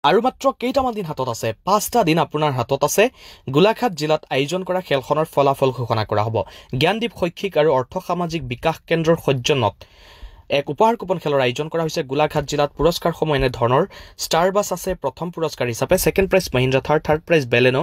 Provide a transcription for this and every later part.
আৰু মাত্ৰ কেইটামান দিন হাতত আছে 5টা দিন আপোনাৰ হাতত আছে গোলাঘাট জিলাত আয়োজন কৰা খেলখনৰ ফলাফল ঘোষণা কৰা হ'ব জ্ঞানদীপ শৈক্ষিক আৰু অৰ্থ সামাজিক বিকাশ কেন্দ্ৰৰ সৌজন্যত এক উপহাৰ কুপন খেলৰ আয়োজন কৰা হৈছে গোলাঘাট জিলাত পুৰস্কাৰসমূহ এনে ধৰণৰ ষ্টাৰ বাছ আছে প্ৰথম পুৰস্কাৰ হিচাপে second prize Mahindra third prize Baleno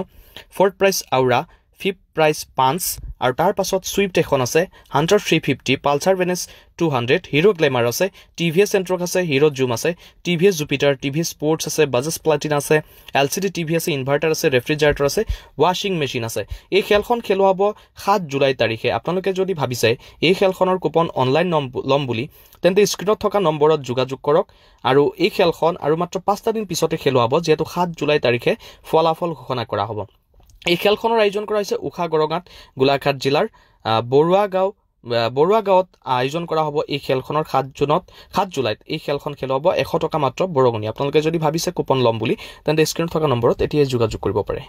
fourth prize Aura fifth prize Punch আৰু তাৰ পাছত সুইফট এখন আছে হান্টাৰ 350 পালসাৰ ভেনেছ 200 হিৰো গ্লেমাৰ আছে টিভিএছ এন্ট্ৰক আছে হিৰো জুম আছে টিভিএছ জুপিটাৰ টিভিএছ স্পৰ্টছ আছে বাজাজ প্লাটিনা আছে এলচিডি টিভি আছে ইনভাৰ্টাৰ আছে ৰেফ্ৰিজাৰেটৰ আছে ৱাশ্বিং মেচিন আছে এই খেলখন খেলোৱা হ'ব 7 জুলাই তাৰিখে আপোনালোকে যদি ভাবিছে এই খেলখনৰ কুপন অনলাইন লম বুলি তেন্তে স্ক্ৰিনত থকা নম্বৰত যোগাযোগ কৰক আৰু এই খেলখন আৰু মাত্ৰ 5টা দিন পিছতে খেলোৱা হ'ব যেহেতু 7 জুলাই তাৰিখে ফলাফল ঘোষণা কৰা হ'ব এই খেলখনৰ আয়োজন কৰা হৈছে উখা গৰগাঁত গোলাঘাট জিলাৰ বৰুৱা গাঁৱত আয়োজন কৰা হ'ব এই খেলখনৰ 7 জুলাইত এই খেলখন খেলোৱা হ'ব 100 টকা মাত্ৰ বৰগনি আপোনালোকে যদি ভাবিছে কুপন লম বুলি তেন্তে স্ক্ৰিনত থকা নম্বৰত এতিয়াই যোগাযোগ কৰিব পাৰে